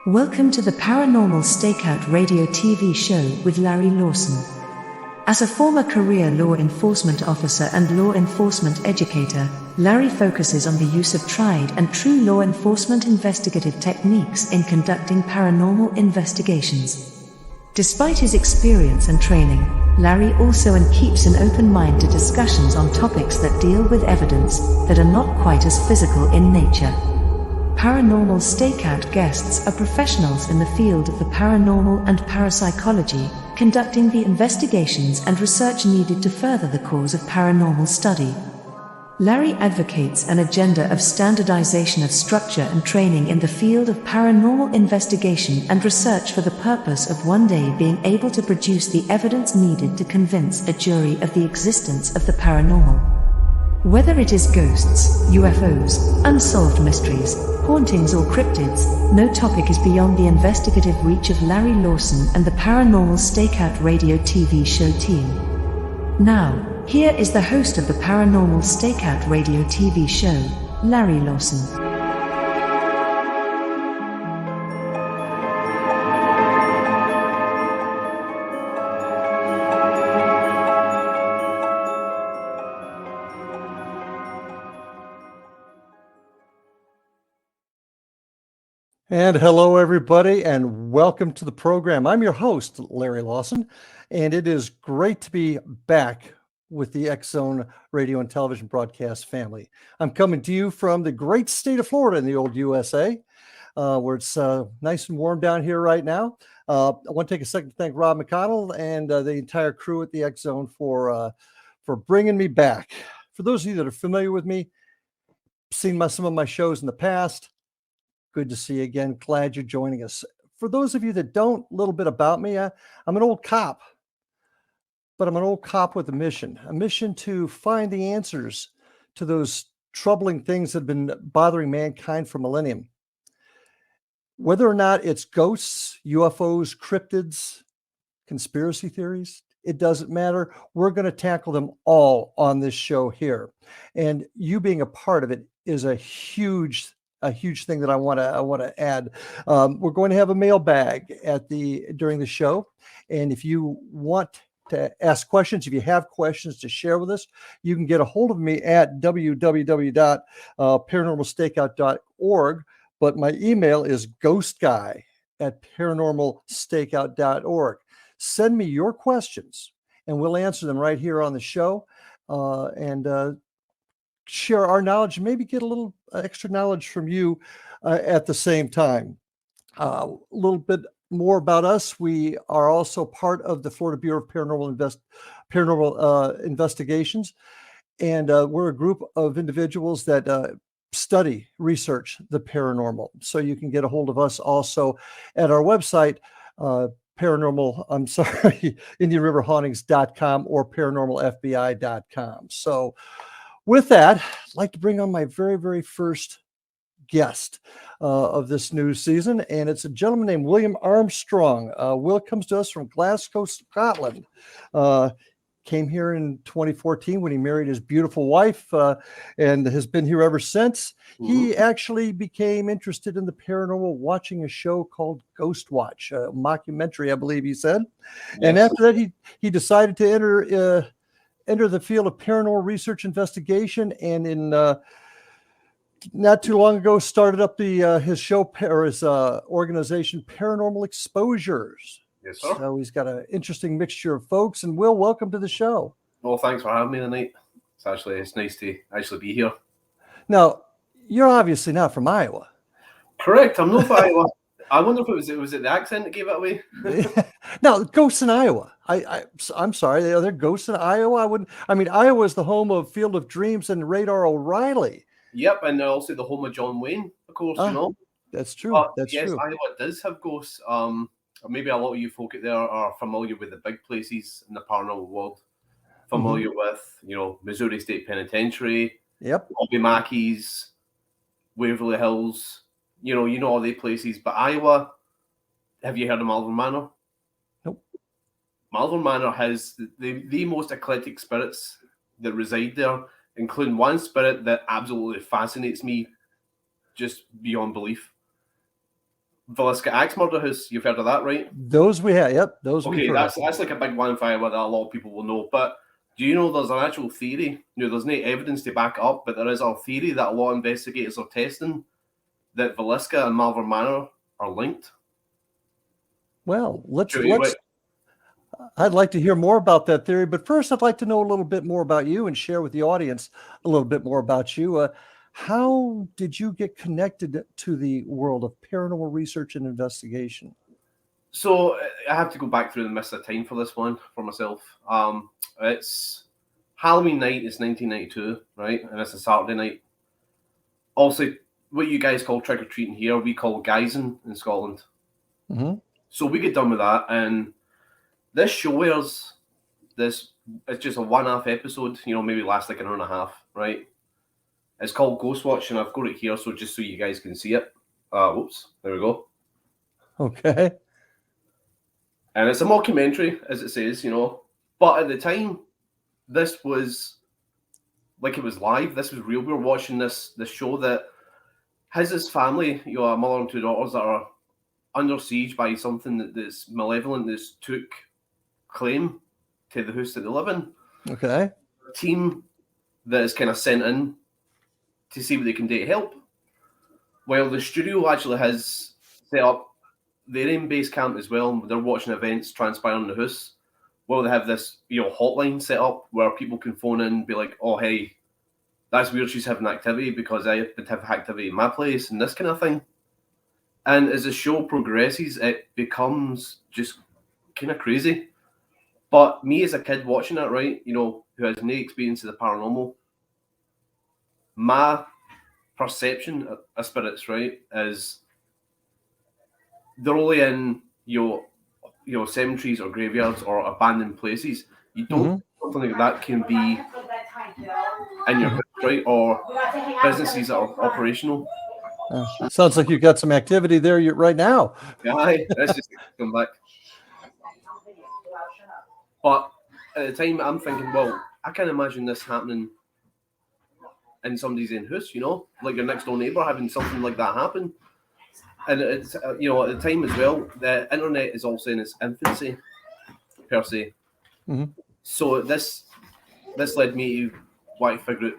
Welcome to the Paranormal Stakeout radio TV show with Larry Lawson. As a former career law enforcement officer and law enforcement educator, Larry focuses on the use of tried and true law enforcement investigative techniques in conducting paranormal investigations. Despite his experience and training, Larry also keeps an open mind to discussions on topics that deal with evidence that are not quite as physical in nature. Paranormal Stakeout guests are professionals in the field of the paranormal and parapsychology, conducting the investigations and research needed to further the cause of paranormal study. Larry advocates an agenda of standardization of structure and training in the field of paranormal investigation and research for the purpose of one day being able to produce the evidence needed to convince a jury of the existence of the paranormal. Whether it is ghosts, UFOs, unsolved mysteries, hauntings or cryptids, no topic is beyond the investigative reach of Larry Lawson and the Paranormal Stakeout radio TV show team. Now, here is the host of the Paranormal Stakeout radio TV show, Larry Lawson. And hello, everybody, and welcome to the program. I'm your host, Larry Lawson, and it is great to be back with the X-Zone radio and television broadcast family. I'm coming to you from the great state of Florida in the old USA, where it's nice and warm down here right now. I want to take a second to thank Rob McConnell and the entire crew at the X-Zone for bringing me back. For those of you that are familiar with me, seen some of my shows in the past, good to see you again. Glad you're joining us. For those of you that don't, a little bit about me. I'm an old cop, but I'm an old cop with a mission to find the answers to those troubling things that have been bothering mankind for millennium. Whether or not it's ghosts, UFOs, cryptids, conspiracy theories, it doesn't matter. We're going to tackle them all on this show here. And you being a part of it is a huge thing that I want to add. We're going to have a mailbag during the show, and if you want to ask questions, if you have questions to share with us, you can get a hold of me at www.paranormalstakeout.org. But my email is ghostguy@paranormalstakeout.org. Send me your questions, and we'll answer them right here on the show, and share our knowledge and maybe get a little extra knowledge from you at the same time. A little bit more about us. We are also part of the Florida Bureau of Paranormal Investigations, and we're a group of individuals that research the paranormal. So you can get a hold of us also at our website, IndianRiverHauntings.com or ParanormalFBI.com. So with that, I'd like to bring on my very, very first guest of this new season, and it's a gentleman named William Armstrong. Will comes to us from Glasgow, Scotland. Came here in 2014 when he married his beautiful wife, and has been here ever since. Mm-hmm. He actually became interested in the paranormal watching a show called Ghostwatch, a mockumentary, I believe he said. Yes. And after that, he decided to enter the field of paranormal research investigation, and in not too long ago started up his show or his organization, Paranormal Exposures. Yes, sir. So he's got an interesting mixture of folks. And Will, welcome to the show. Well, thanks for having me tonight. It's nice to actually be here. Now, you're obviously not from Iowa. Correct. I'm not from Iowa. I wonder if it was the accent that gave it away. No, ghosts in Iowa. I'm sorry. Are there ghosts in Iowa? Iowa is the home of Field of Dreams and Radar O'Reilly. Yep, and also the home of John Wayne, of course. You know. That's true. Yes, Iowa does have ghosts. Maybe a lot of you folk out there are familiar with the big places in the paranormal world. Familiar with, Missouri State Penitentiary. Yep. Bobby Mackey's, Waverly Hills. You know all the places. But Iowa, have you heard of Malvern Manor? Nope. Malvern Manor has the most eclectic spirits that reside there, including one spirit that absolutely fascinates me just beyond belief. Villisca Axe Murder House. You've heard of that, right? Those we have. Yep, those we Okay, heard. that's like a big one fire that a lot of people will know. But do you know there's an actual theory? There's no evidence to back it up, but there is a theory that a lot of investigators are testing that Villisca and Malvern Manor are linked. Well, I'd like to hear more about that theory, but first I'd like to know a little bit more about you and share with the audience a little bit more about you. How did you get connected to the world of paranormal research and investigation? So I have to go back through the mist of time for this one for myself. It's Halloween night. It's 1992, right? And it's a Saturday night. Also, what you guys call trick or treating here, we call guising in Scotland. Mm-hmm. So we get done with that, and this show airs. It's just a one-half episode. Maybe lasts like an hour and a half, right? It's called Ghostwatch, and I've got it here, so just so you guys can see it. Whoops, there we go. Okay. And it's a mockumentary, as it says, But at the time, this was like it was live. This was real. We were watching this show that has this family, a mother and two daughters that are under siege by something that's malevolent that's took claim to the house that they live in. Okay. A team that is kind of sent in to see what they can do to help. Well, the studio actually has set up their own base camp as well. They're watching events transpiring in the house. Well, they have this, hotline set up where people can phone in and be like, "Oh, hey, that's weird. She's having activity because I would have activity in my place," and this kind of thing. And as the show progresses, it becomes just kind of crazy. But me as a kid watching it, right, who has no experience of the paranormal, my perception of spirits, right, is they're only in cemeteries or graveyards or abandoned places. You don't something like that can be in your house, right, or businesses that are operational. Sounds like you've got some activity there right now. Yeah, let's just come back. But at the time, I'm thinking, well, I can't imagine this happening in somebody's own house, like your next door neighbour having something like that happen. And it's, at the time as well, the internet is also in its infancy, per se. Mm-hmm. So this led me to want to figure out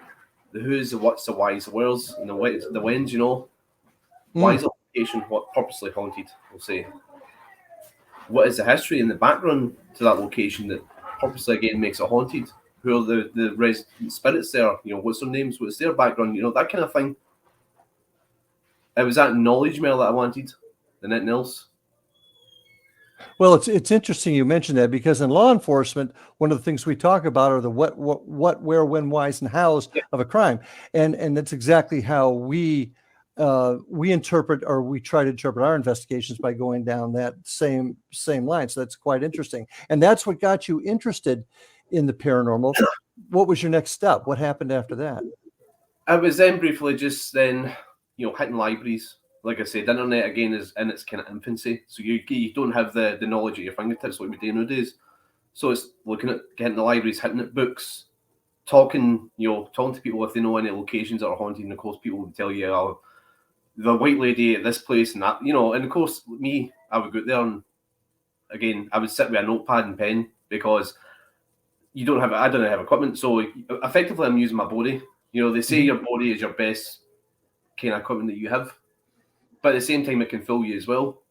the who's, the what's, the why's, the where's, and the when's, Why is a location purposely haunted, we'll say? What is the history and the background to that location that purposely, again, makes it haunted? Who are the resident spirits there? What's their names? What's their background? That kind of thing. It was that knowledge mail that I wanted, and nothing else. Well, it's interesting you mentioned that, because in law enforcement, one of the things we talk about are the what, where, when, whys, and hows of a crime, and that's exactly how we interpret, or we try to interpret our investigations, by going down that same line. So that's quite interesting, and that's what got you interested in the paranormal. What was your next step? What happened after that? I was then briefly just then, hitting libraries. Like I said, the internet again is in its kind of infancy, so you don't have the knowledge at your fingertips like we do nowadays. So it's looking at getting the libraries, hitting at books, talking to people if they know any locations that are haunted. And of course, people would tell you, the white lady at this place and that, and of course, me, I would go there, and again, I would sit with a notepad and pen, because I don't have equipment, so effectively I'm using my body. They say your body is your best kind of equipment that you have, but at the same time, it can fool you as well.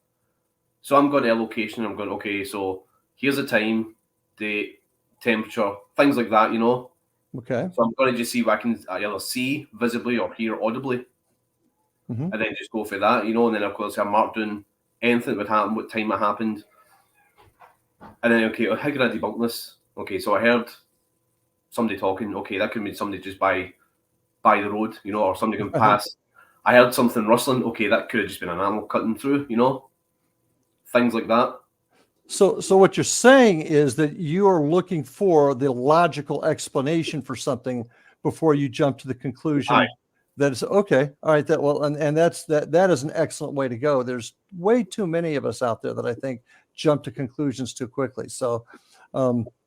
So I'm going to a location, I'm going, okay, so here's the time, date, temperature, things like that, Okay. So I'm going to just see what I can either see visibly or hear audibly. And then just go for that, and then of course I'm marked doing anything that would happen, what time it happened. And then, okay, how can I debunk this? Okay, so I heard somebody talking. Okay, that could be somebody just by the road, or somebody going past. I heard something rustling. Okay, that could have just been an animal cutting through, things like that. So what you're saying is that you are looking for the logical explanation for something before you jump to the conclusion that it's okay. All right, and that is an excellent way to go. There's way too many of us out there that I think jump to conclusions too quickly. So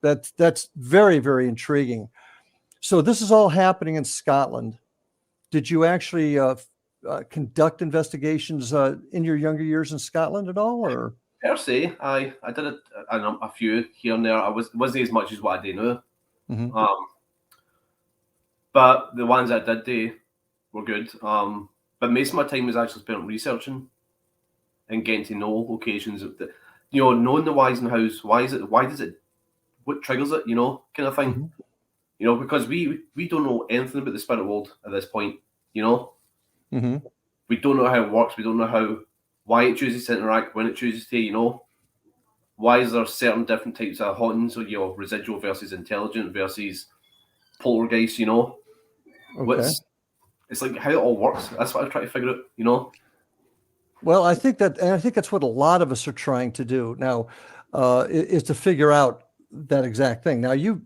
that's very, very intriguing. So this is all happening in Scotland. Did you actually conduct investigations in your younger years in Scotland at all, or? Per se, I did a few here and there. Wasn't as much as what I do now. Mm-hmm. But the ones I did do were good. But most of my time was actually spent researching and getting to know locations. Knowing the whys and hows. Why does it? What triggers it? Kind of thing. Mm-hmm. Because we don't know anything about the spirit world at this point. Mm-hmm. We don't know how it works. We don't know why it chooses to interact, when it chooses to. Why is there certain different types of hauntings? So residual versus intelligent versus poltergeist. Okay. It's like how it all works. That's what I try to figure out. Well, I think that's what a lot of us are trying to do now, is to figure out that exact thing. Now, you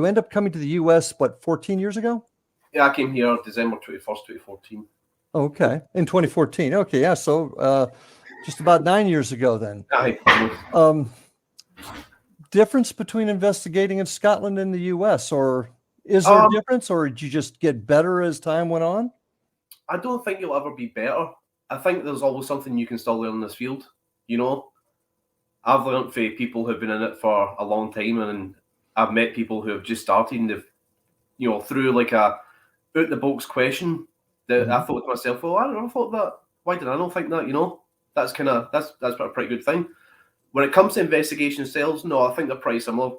end up coming to the U.S. 14 years ago? Yeah, I came here December 21st, 2014. Okay, in 2014. Okay, yeah. So just about 9 years ago, then. Difference between investigating in Scotland and the U.S., or is there a difference, or did you just get better as time went on? I don't think you'll ever be better. I think there's always something you can still learn in this field. I've learned from people who've been in it for a long time, and I've met people who have just started, and they've, through like a out the box question that I thought to myself, well, I never thought that. Why did I not think that? That's a pretty good thing. When it comes to investigation cells, no, I think they're pretty similar.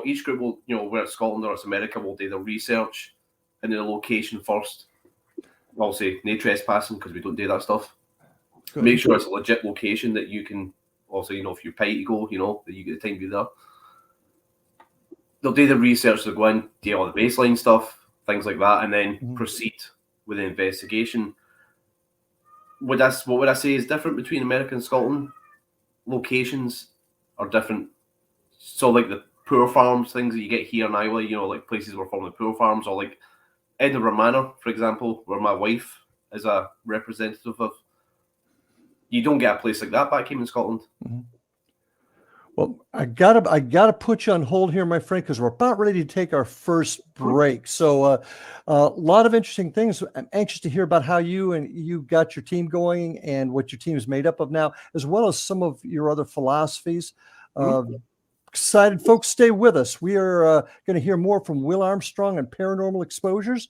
Each group will, whether it's Scotland or it's America, will do the research and the location first. Obviously, no trespassing because we don't do that stuff. Good. Make sure it's a legit location that you can. Also, if you're paid to go, that you get the time to be there. They'll do the research, they'll go in, do all the baseline stuff, things like that, and then proceed with the investigation. What would I say is different between America and Scotland? Locations are different. So, like the poor farms, things that you get here in Iowa, like places where from the poor farms, or like Edinburgh Manor, for example, where my wife is a representative of. You don't get a place like that back home in Scotland. Mm-hmm. Well, I gotta put you on hold here, my friend, because we're about ready to take our first break. So a lot of interesting things. I'm anxious to hear about how you got your team going and what your team is made up of now, as well as some of your other philosophies. Excited folks, stay with us. We are going to hear more from Will Armstrong and Paranormal Exposures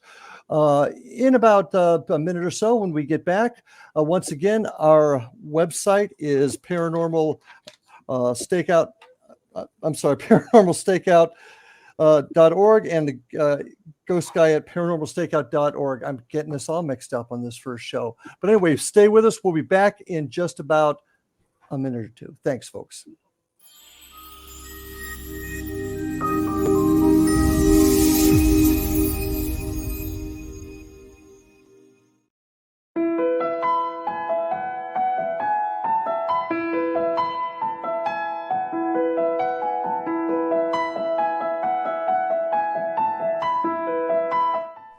in about a minute or so when we get back. Once again, our website is Paranormal Stakeout. Paranormalstakeout.org and the ghost guy at paranormalstakeout.org. I'm getting this all mixed up on this first show. But anyway, stay with us. We'll be back in just about a minute or two. Thanks, folks.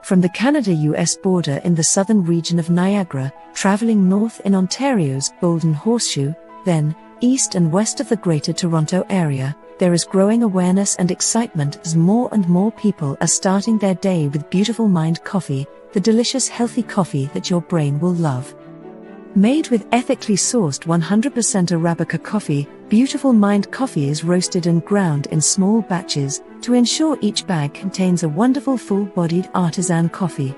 From the Canada-US border in the southern region of Niagara, traveling north in Ontario's Golden Horseshoe, then east and west of the Greater Toronto Area, there is growing awareness and excitement as more and more people are starting their day with Beautiful Mind coffee, the delicious healthy coffee that your brain will love. Made with ethically sourced 100% Arabica coffee, Beautiful Mind coffee is roasted and ground in small batches to ensure each bag contains a wonderful full-bodied artisan coffee.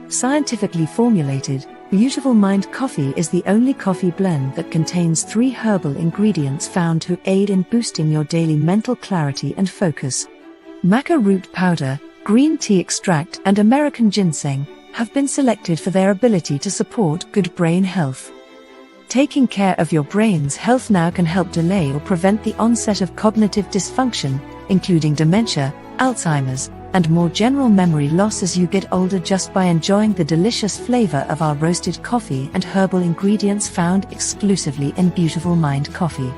Scientifically formulated, Beautiful Mind coffee is the only coffee blend that contains 3 herbal ingredients found to aid in boosting your daily mental clarity and focus. Maca root powder, green tea extract and American ginseng have been selected for their ability to support good brain health. Taking care of your brain's health now can help delay or prevent the onset of cognitive dysfunction, including dementia, Alzheimer's, and more general memory loss as you get older just by enjoying the delicious flavor of our roasted coffee and herbal ingredients found exclusively in Beautiful Mind coffee.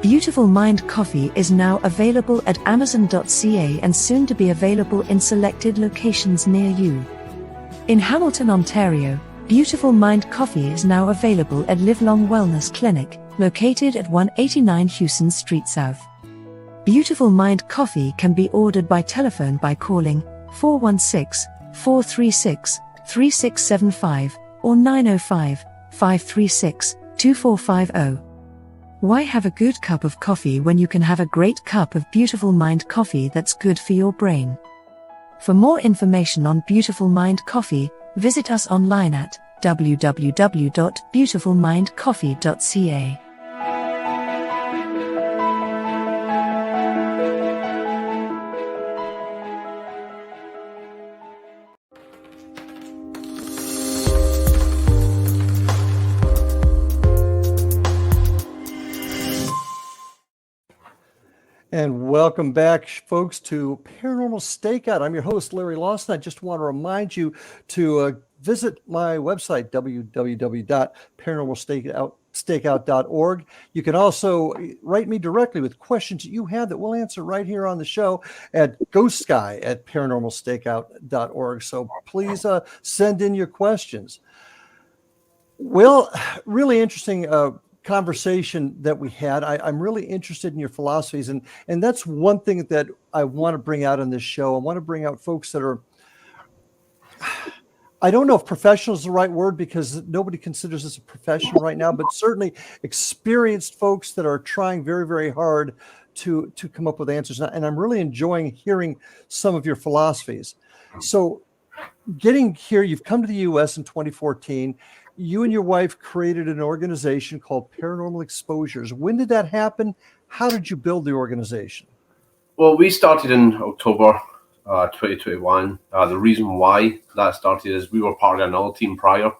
Beautiful Mind coffee is now available at Amazon.ca and soon to be available in selected locations near you. In Hamilton, Ontario, Beautiful Mind coffee is now available at Live Long Wellness Clinic, located at 189 Hewson Street South. Beautiful Mind coffee can be ordered by telephone by calling 416-436-3675 or 905-536-2450. Why have a good cup of coffee when you can have a great cup of Beautiful Mind coffee that's good for your brain? For more information on Beautiful Mind coffee, visit us online at www.beautifulmindcoffee.ca. And welcome back, folks, to Paranormal Stakeout. I'm your host, Larry Lawson. I just want to remind you to visit my website, www.paranormalstakeout.org. You can also write me directly with questions that you have that we'll answer right here on the show at ghostsky@paranormalstakeout.org. So please send in your questions. Well, really interesting conversation that we had. I'm really interested in your philosophies, and that's one thing that I want to bring out on this show. I want to bring out folks that are, I don't know if professional is the right word because nobody considers this a profession right now, but certainly experienced folks that are trying very, very hard to come up with answers. And I'm really enjoying hearing some of your philosophies. So getting here, you've come to the U.S. in 2014. You and your wife created an organization called Paranormal Exposures. When did that happen? How did you build the organization? Well, we started in October 2021. The reason why that started is we were part of another team prior.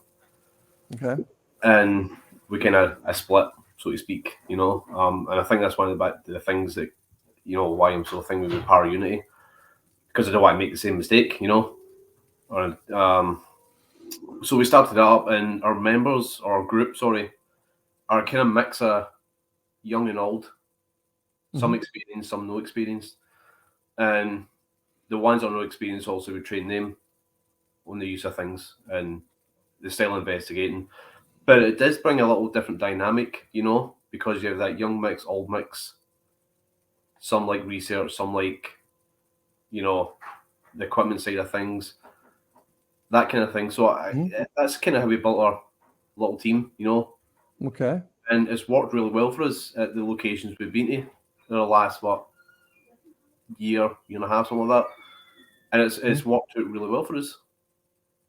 Okay. And we kind of a split, so to speak, and I think that's one of the things that, why I'm so thinking with Power Unity, because I don't want to make the same mistake, So we started it up, and our members, or our group, are kind of mix of young and old, some experienced, some no experience. And the ones that are no experience, also we train them on the use of things and the style of investigating. But it does bring a little different dynamic, because you have that young mix, old mix. Some like research, some like, the equipment side of things. That kind of thing. So that's kind of how we built our little team, Okay. And it's worked really well for us at the locations we've been to in the last, year and a half, something like that. And it's worked out really well for us.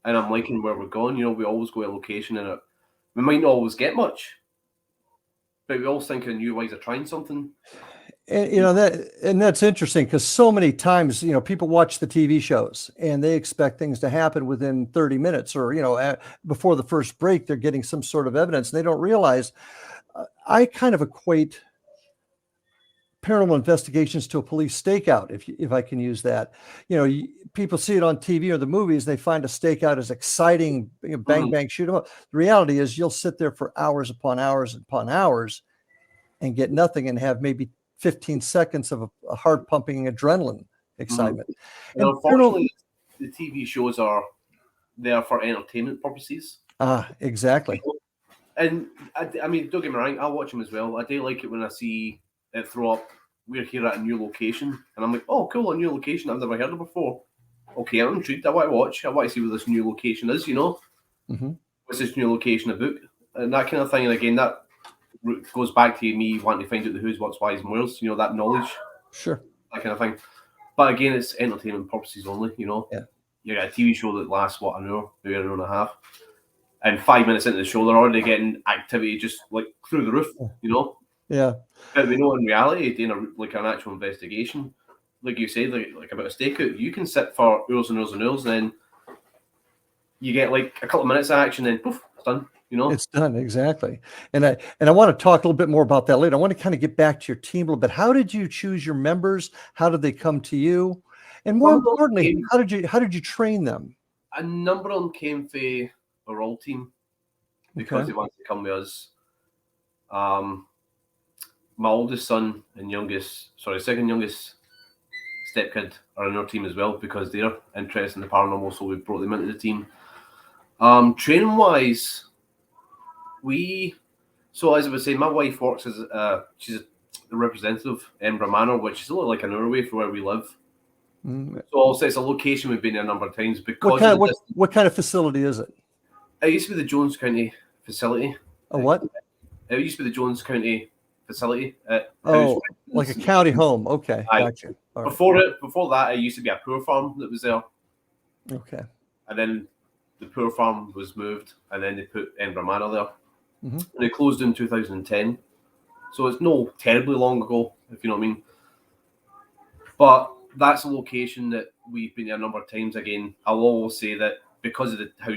And I'm liking where we're going. We always go to a location and we might not always get much, but we always think of new ways of trying something. And that's interesting because so many times, people watch the TV shows and they expect things to happen within 30 minutes or, before the first break, they're getting some sort of evidence and they don't realize. I kind of equate paranormal investigations to a police stakeout, if I can use that. People see it on TV or the movies, they find a stakeout as exciting, bang, bang, shoot them up. The reality is you'll sit there for hours upon hours upon hours and get nothing and have maybe 15 seconds of a heart pumping adrenaline excitement. And unfortunately, the TV shows are there for entertainment purposes. Exactly. And I mean, don't get me wrong, I'll watch them as well. I do like it when I see it throw up, we're here at a new location. And I'm like, oh, cool, a new location I've never heard of before. Okay, I'm intrigued. I want to watch. I want to see where this new location is, What's this new location about? And that kind of thing. And again, that goes back to me wanting to find out the who's, what's, why's, and where's, that knowledge. Sure. That kind of thing. But again, it's entertainment purposes only, Yeah. You got a TV show that lasts, an hour, maybe an hour and a half. And 5 minutes into the show, they're already getting activity just like through the roof, Yeah. But we know in reality, doing an actual investigation, like you said, like about a stakeout, you can sit for hours and hours and hours, and then you get like a couple of minutes of action, then poof, it's done. It's done, exactly. And I want to talk a little bit more about that later. I want to kind of get back to your team a little bit. How did you choose your members? How did they come to you? And more importantly, how did you train them? A number of them came from our old team because they wanted to come with us. My oldest son and second youngest stepkid are in our team as well because they're interested in the paranormal, so we brought them into the team. Training wise, as I was saying, my wife works as she's a representative of Edinburgh Manor, which is a little like an hour away from where we live. So also it's a location we've been there a number of times because what kind of facility is it? It used to be the Jones County facility. A what? It used to be the Jones County facility. Like a county home. Okay, gotcha. All right. Before that, it used to be a poor farm that was there. Okay. And then the poor farm was moved, and then they put Edinburgh Manor there. Mm-hmm. And it closed in 2010. So it's no terribly long ago, if you know what I mean. But that's a location that we've been there a number of times. Again, I'll always say that because of how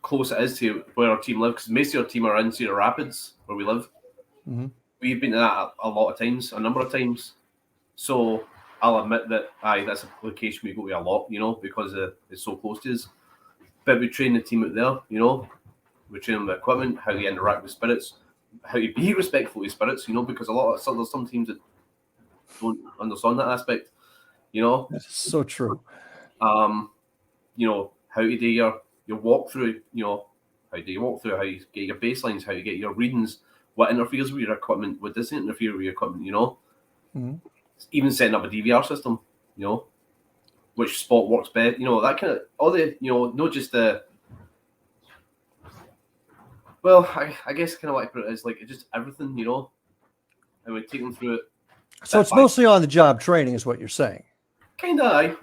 close it is to where our team lives, because most of our team are in Cedar Rapids, where we live. Mm-hmm. We've been to that a lot of times, a number of times. So I'll admit that that's a location we go to a lot, because it's so close to us. But we train the team out there, We train them with equipment, how you interact with spirits, how you be respectful with spirits, because there's some teams that don't understand that aspect, That's so true. How you do your walkthrough, how do you walk through, how you get your baselines, how you get your readings, what interferes with your equipment, what doesn't interfere with your equipment, Mm-hmm. Even setting up a DVR system, which spot works best, that kind of, all the, not just the, well, I guess kind of what I put it is like just everything, and we take them through it. So it's mostly on the job training, is what you're saying. Kind of, aye.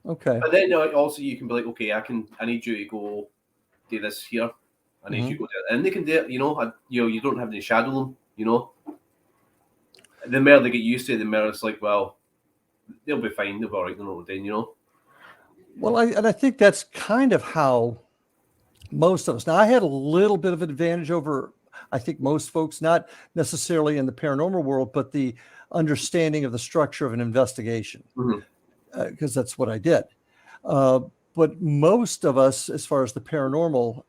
Okay. But then also you can be like, okay, I need you to go do this here. I need you to go there, and they can do it. You don't have to shadow them. The more they get used to it, the more it's like, well, they'll be fine. They'll be all right. They're not doing, Well, I think that's kind of how most of us. Now, I had a little bit of an advantage over, I think, most folks, not necessarily in the paranormal world, but the understanding of the structure of an investigation, because that's what I did. But most of us, as far as the paranormal,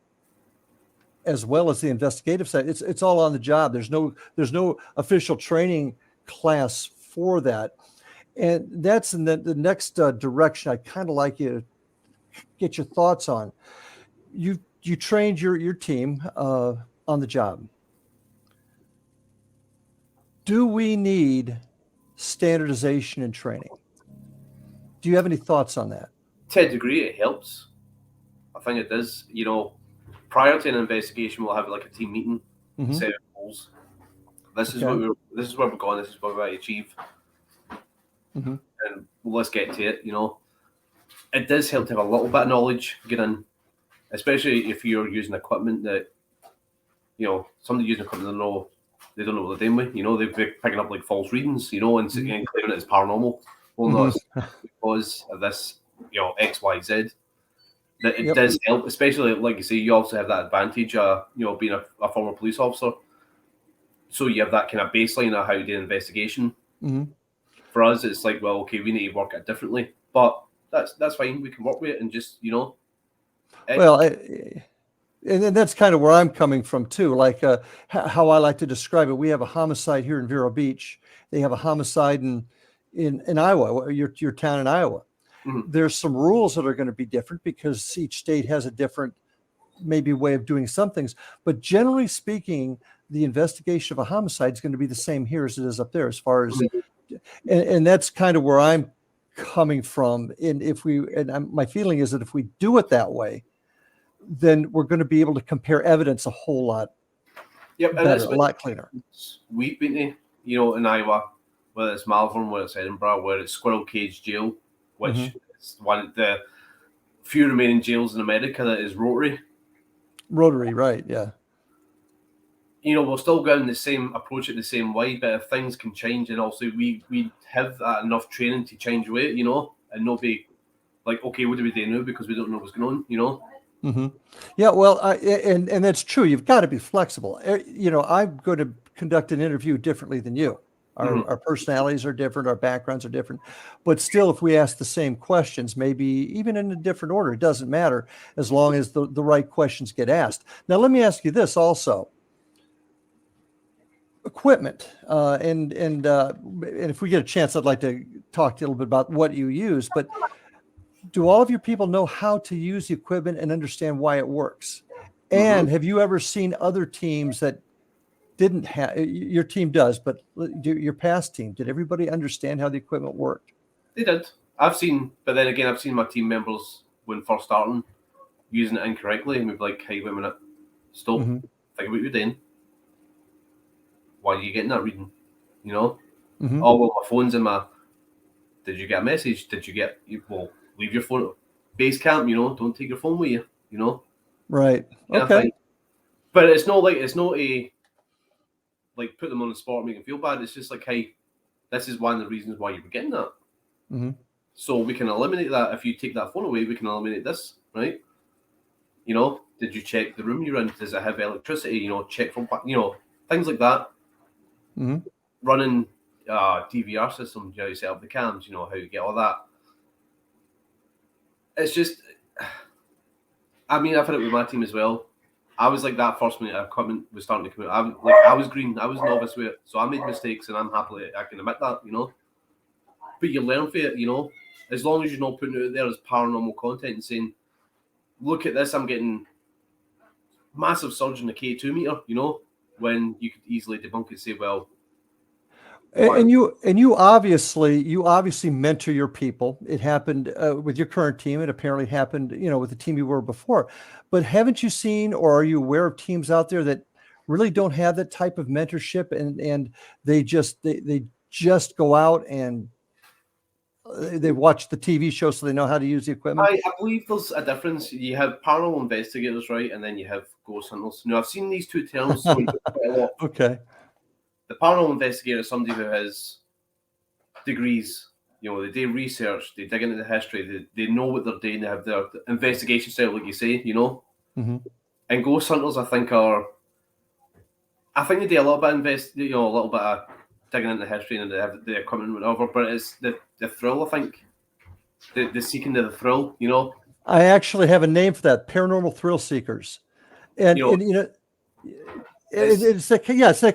as well as the investigative side, it's all on the job. There's no official training class for that, and that's in the next direction. I kind of like you to get your thoughts on. You trained your team on the job. Do we need standardization and training? Do you have any thoughts on that? To a degree, it helps. I think it does. Prior to an investigation, we'll have like a team meeting, set goals. This is where we're going. This is what we want to achieve, and let's get to it. It does help to have a little bit of knowledge get in, especially if you're using equipment that, somebody using equipment they don't know what they're doing with. They're picking up like false readings, and claiming it as paranormal. Well, no, it's because of this, X, Y, Z. That it does help, especially like you say, you also have that advantage, being a former police officer. So you have that kind of baseline of how you do an investigation. For us, it's like, well, okay, we need to work it differently, but that's fine. We can work with it and just, and that's kind of where I'm coming from too. Like how I like to describe it. We have a homicide here in Vero Beach. They have a homicide in Iowa, your town in Iowa. There's some rules that are going to be different because each state has a different maybe way of doing some things. But generally speaking, the investigation of a homicide is going to be the same here as it is up there, as far as, and that's kind of where I'm coming from. And my feeling is that if we do it that way, then we're going to be able to compare evidence a whole lot better, a lot cleaner. We've been to, in Iowa, whether it's Malvern, whether it's Edinburgh, whether it's Squirrel Cage Jail, which is one of the few remaining jails in America that is Rotary. Rotary, right, yeah. We'll still go in the same approach it the same way, but if things can change, and also we have that enough training to change away, and not be like, okay, what do we do now because we don't know what's going on, Yeah, well, and that's true. You've got to be flexible. I'm going to conduct an interview differently than you. Our personalities are different, our backgrounds are different, but still, if we ask the same questions, maybe even in a different order, it doesn't matter as long as the right questions get asked. Now, let me ask you this also. Equipment, and if we get a chance, I'd like to talk to you a little bit about what you use, but do all of your people know how to use the equipment and understand why it works? And have you ever seen other teams that didn't have, your team does, but your past team, did everybody understand how the equipment worked? They did. But then again, I've seen my team members when first starting, using it incorrectly, and we'd be like, hey, wait a minute, stop, Mm-hmm. think about what you're doing. Why are you getting that reading? You know? Mm-hmm. Oh, well, my phone's in my... Did you get a message? Did you get... Well, leave your phone at base camp, you know? Don't take your phone with you, you know? Right. Kind of Okay. thing. But it's not a... Like, put them on the spot, make them feel bad. It's just like, hey, this is one of the reasons why you were getting that. Mm-hmm. So we can eliminate that. If you take that phone away, we can eliminate this, right? You know, did you check the room you're in? Does it have electricity? You know, check for, you know, things like that. Mm-hmm. Running DVR systems, you know, you set up the cams, you know, how you get all that. It's just, I mean, I've had it with my team as well. I was like that first when equipment was starting to come out. I was green, I was novice with it, so I made mistakes, and I'm happily, I can admit that, you know. But you learn from it, you know. As long as you're not putting it out there as paranormal content and saying, look at this, I'm getting massive surge in the K2 meter, you know, when you could easily debunk it and say, well, And you obviously mentor your people. It happened with your current team. It apparently happened, you know, with the team you were before. But haven't you seen, or are you aware of teams out there that really don't have that type of mentorship, and they just go out and they watch the TV show so they know how to use the equipment? I believe there's a difference. You have paranormal investigators, right, and then you have ghost hunters. Now, I've seen these two terms quite a lot. Okay. The paranormal investigator is somebody who has degrees. You know, they do research, they dig into the history, they know what they're doing, they have their investigation style, like you say, you know. Mm-hmm. And ghost hunters, I think they do a little bit a little bit of digging into history, and they have the equipment and whatever. But it's the thrill, I think, the seeking of the thrill, you know. I actually have a name for that: paranormal thrill seekers, and you know. It's that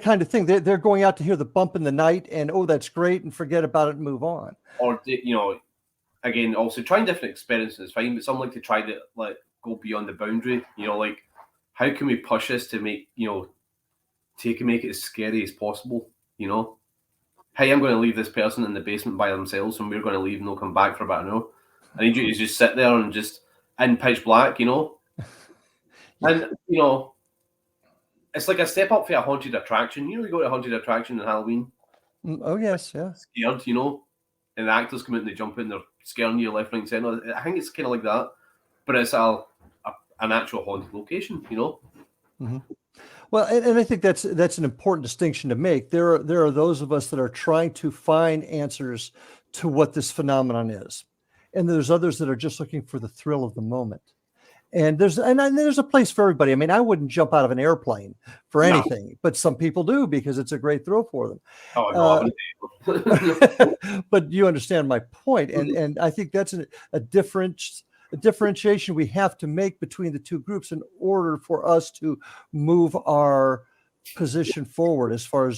kind of thing. They're going out to hear the bump in the night, and oh, that's great, and forget about it and move on. Or you know, again, also trying different experiences is fine, but some like to try to like go beyond the boundary. You know, like how can we push this to make make it as scary as possible? You know, hey, I'm going to leave this person in the basement by themselves, and we're going to leave, and they'll come back for about an hour. I need you to just sit there and just in pitch black, you know, and you know. It's like a step up for a haunted attraction. You know, you go to a haunted attraction on Halloween. Oh, yes, yeah. Scared, you know, and the actors come out and they jump in, they're scaring you left, right, and centre. I think it's kind of like that, but it's an actual haunted location, you know. Mm-hmm. Well, and I think that's an important distinction to make. There are those of us that are trying to find answers to what this phenomenon is, and there's others that are just looking for the thrill of the moment. And there's a place for everybody. I mean, I wouldn't jump out of an airplane for anything, but some people do because it's a great thrill for them. Oh, no, but you understand my point, and I think that's a differentiation we have to make between the two groups in order for us to move our position forward as far as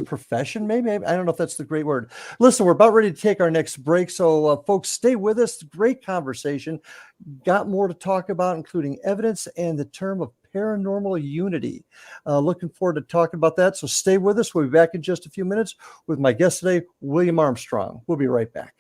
a profession, maybe. I don't know if that's the great word. Listen, we're about ready to take our next break. So folks, stay with us. Great conversation. Got more to talk about, including evidence and the term of paranormal unity. Looking forward to talking about that. So stay with us. We'll be back in just a few minutes with my guest today, William Armstrong. We'll be right back.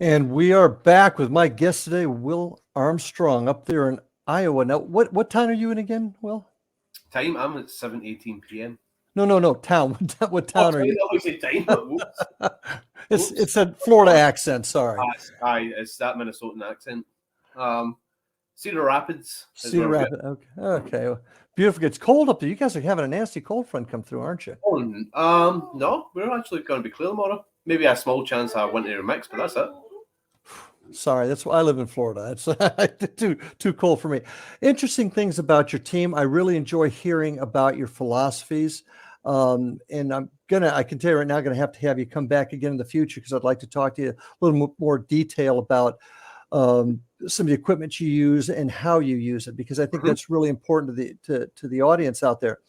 And we are back with my guest today, Will Armstrong, up there in Iowa. Now, what town are you in again, Will? Time, I'm at 7:18 p.m. No, town. What town are you? I said time. Whoops. It's a Florida accent. Sorry, It's that Minnesotan accent. Cedar Rapids. Cedar Rapids. Okay. Well, beautiful. It's cold up there. You guys are having a nasty cold front come through, aren't you? No, we're actually going to be clear tomorrow. Maybe a small chance I went to a mix, but that's it. Sorry, that's why I live in Florida. It's too cold for me. Interesting things about your team. I really enjoy hearing about your philosophies. And I can tell you right now, I'm gonna have to have you come back again in the future because I'd like to talk to you a little more detail about some of the equipment you use and how you use it, because I think that's really important to the audience out there.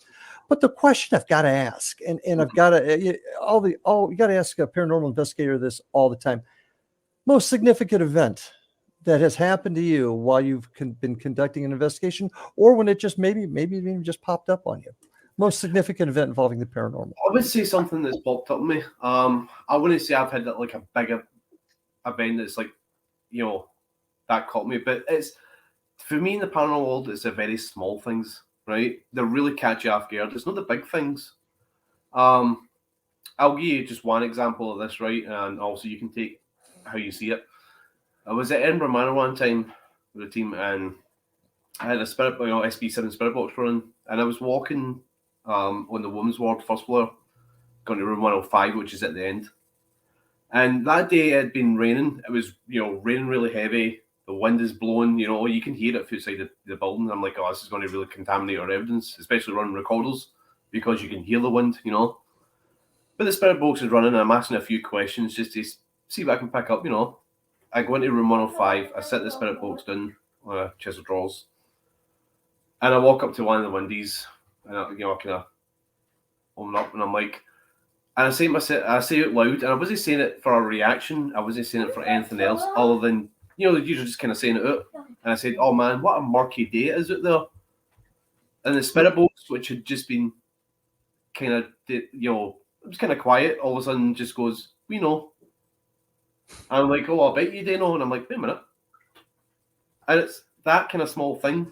But the question I've got to ask, and I've got to you got to ask a paranormal investigator this all the time. Most significant event that has happened to you while you've been conducting an investigation, or when it just maybe even just popped up on you. Most significant event involving the paranormal. I would say something that's popped up on me. I wouldn't say I've had like a big event that's like, that caught me. But it's, for me in the paranormal world, it's the very small things, right? They really catch you off guard. It's not the big things. I'll give you just one example of this, right? And also you can take how you see it. I was at Edinburgh Manor one time with a team, and I had a spirit, SB7 spirit box running, and I was walking on the women's ward, first floor, going to room 105, which is at the end. And that day it had been raining. It was, raining really heavy. The wind is blowing, you can hear it outside the building. I'm like, oh, this is going to really contaminate our evidence, especially running recorders, because you can hear the wind, But the spirit box is running, and I'm asking a few questions just to see what I can pick up, I go into room 105, I set the spirit box down on a chest of drawers, and I walk up to one of the windies, and I kind of open up, and I'm like, and I say it loud, and I wasn't saying it for a reaction, I wasn't saying it for anything else other than, you're just kind of saying it out. And I said, oh man, what a murky day it is out there. And the spirit box, which had just been kind of, it was kind of quiet, all of a sudden just goes, we know. And I'm like, oh, I bet you do know. And I'm like, wait a minute. And it's that kind of small thing,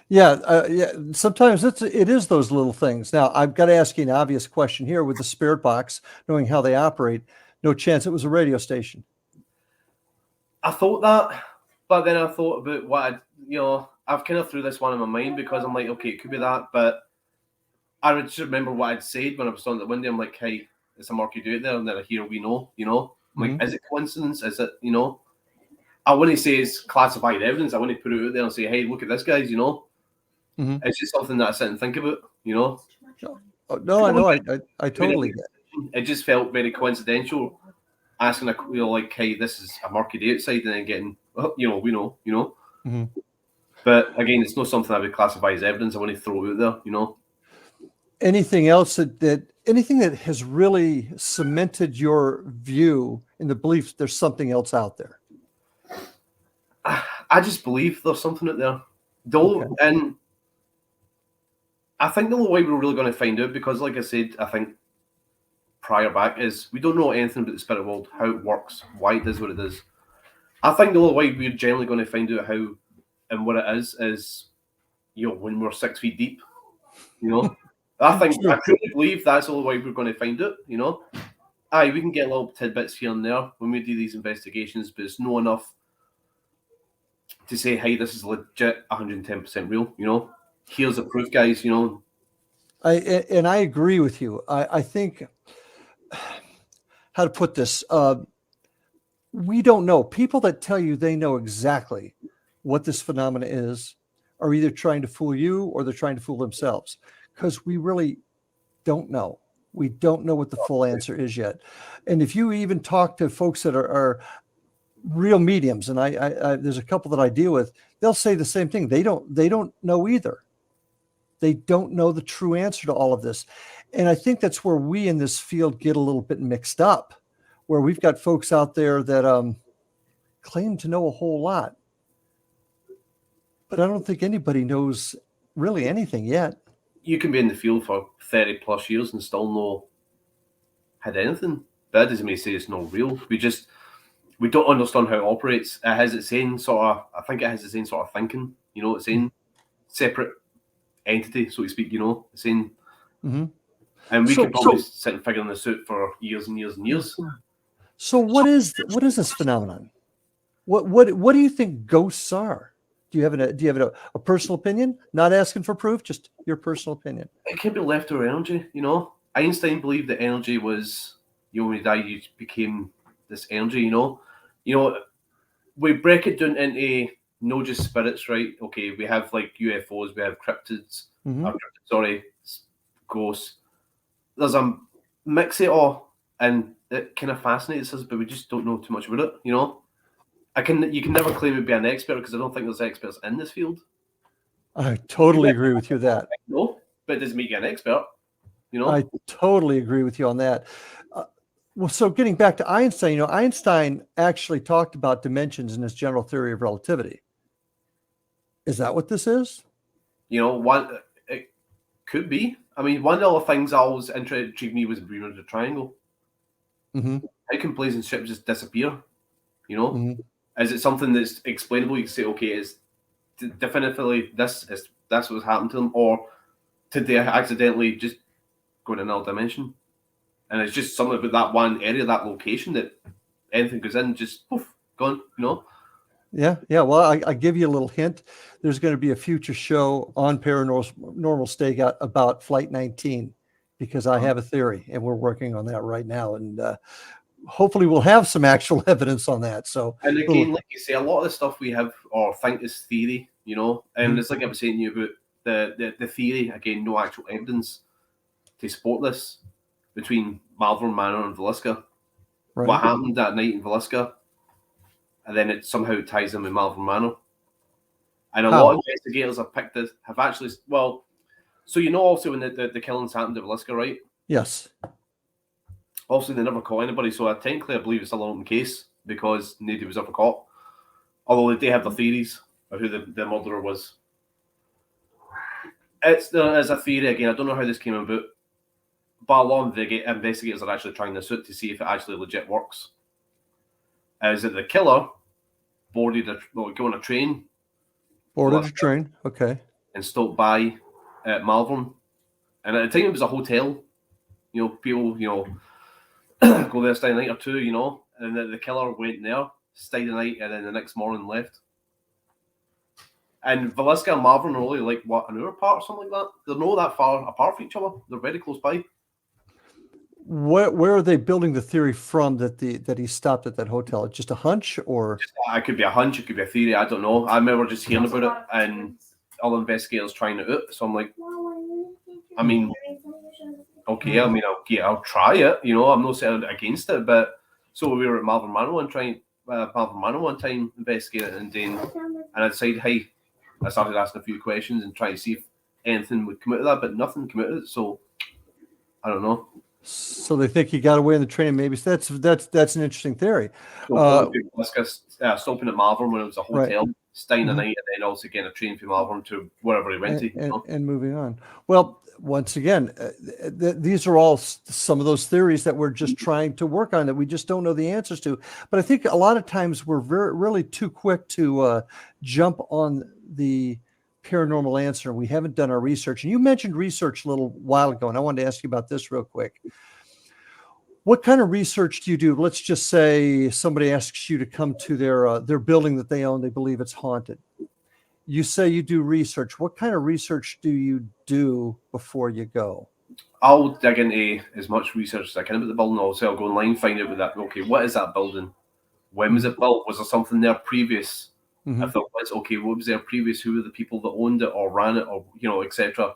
Yeah. Sometimes it is those little things. Now, I've got to ask you an obvious question here with the spirit box, knowing how they operate. No chance it was a radio station. I thought that, but then I thought about what I've kind of threw this one in my mind, because I'm like, okay, it could be that, but I would just remember what I'd said when I was on the window. I'm like, hey, it's a murky day out there, and then I hear we know, I'm like, is it coincidence? Is it, I wouldn't say it's classified evidence. I wouldn't put it out there and say, hey, look at this, guys, It's just something that I sit and think about, Oh, no, I know. I totally get it. It just felt very coincidental, asking like, hey, this is a murky day outside, and then getting, we know, But again, it's not something I would classify as evidence. I want to throw it out there, Anything else anything that has really cemented your view in the belief there's something else out there? I just believe there's something out there. And I think the only way we're really going to find out, because like I said, I think prior back, is we don't know anything about the spirit world, how it works, why it does what it does. I think the only way we're generally going to find out how and what it is, when we're 6 feet deep, I truly believe that's the only way we're going to find it, we can get little tidbits here and there when we do these investigations, but it's not enough to say, hey, this is legit 110% real, here's the proof, guys, I agree with you. I think, how to put this, we don't know. People that tell you they know exactly what this phenomena is are either trying to fool you or they're trying to fool themselves, because we really don't know. We don't know what the full answer is yet. And if you even talk to folks that are real mediums, and I there's a couple that I deal with, they'll say the same thing. They don't know either. They don't know the true answer to all of this. And I think that's where we in this field get a little bit mixed up, where we've got folks out there that claim to know a whole lot. But I don't think anybody knows really anything yet. You can be in the field for 30 plus years and still not had anything, but that doesn't mean to say it's not real. We don't understand how it operates. It has its own I think it has its own sort of thinking, its own separate entity, so to speak, its own. Mm-hmm. And we could probably sit and figure this out for years and years and years. So what is this phenomenon? What do you think ghosts are? Do you have a personal opinion? Not asking for proof, just your personal opinion. It can be leftover energy, Einstein believed that energy was, when you die, you became this energy, we break it down into not just spirits, right? Okay, we have like UFOs, we have cryptids, ghosts. There's a mix of it all, and it kind of fascinates us, but we just don't know too much about it, You can never claim to be an expert because I don't think there's experts in this field. I totally agree with you that. No, but it doesn't make you an expert, I totally agree with you on that. Well, so getting back to Einstein, Einstein actually talked about dimensions in his general theory of relativity. Is that what this is? It could be. I mean, one of the things that always intrigued me was the Bermuda Triangle. Mm-hmm. How can planes and ships just disappear? Mm-hmm. Is it something that's explainable? You can say, okay, it's definitively that's what's happened to them, or did they accidentally just go in another dimension? And it's just something about that one area, that location, that anything goes in, just poof, gone, Yeah. Well, I give you a little hint. There's going to be a future show on Paranormal Stakeout about Flight 19, because I have a theory, and we're working on that right now. And hopefully we'll have some actual evidence on that. So, and again, like you say, a lot of the stuff we have or think is theory, and it's like I was saying to you about the theory. Again, no actual evidence to support this between Malvern Manor and Villisca. Right. What happened that night in Villisca, and then it somehow ties in with Malvern Manor. And a lot of investigators have actually, well, so also when the killings happened at Villisca, right? Yes. Also, they never caught anybody, so technically I believe it's still an open case because nobody was ever caught. Although they have the theories of who the murderer was. It's a theory, again, I don't know how this came about, but a lot of the investigators are actually trying this out to see if it actually legit works. Is that the killer boarded on a train? Boarded a train, okay. And stopped by at Malvern. And at the time it was a hotel. People, go there, stay a night or two, and the killer went there, stayed the night, and then the next morning left. And Villisca and Malvern are only like, an hour apart or something like that? They're not that far apart from each other. They're very close by. Where are they building the theory from that he stopped at that hotel? Just a hunch, or it could be a hunch, it could be a theory. I don't know. I remember just hearing about it and other investigators trying it out. So I'm like, I mean, okay. I mean, I'll try it. I'm not saying against it, but so we were at Malvern Manor one time investigating, and then I decided, hey, I started asking a few questions and trying to see if anything would come out of that, but nothing came out of it. So I don't know. So they think he got away in the train. Maybe that's an interesting theory. Stopping at Malvern when it was a hotel, right. Staying the night, and then also getting a train from Malvern to wherever he went to. And moving on. Well, once again, these are all some of those theories that we're just trying to work on that we just don't know the answers to. But I think a lot of times we're really too quick to jump on the paranormal answer. We haven't done our research. And you mentioned research a little while ago, and I wanted to ask you about this real quick. What kind of research do you do? Let's just say somebody asks you to come to their building that they own. They believe it's haunted. You say you do research. What kind of research do you do before you go? I'll dig into as much research as I can about the building. Also, I'll go online, find out about that. Okay, what is that building? When was it built? Was there something there previous? Mm-hmm. If there was, okay, what was there previous? Who were the people that owned it or ran it, or etc.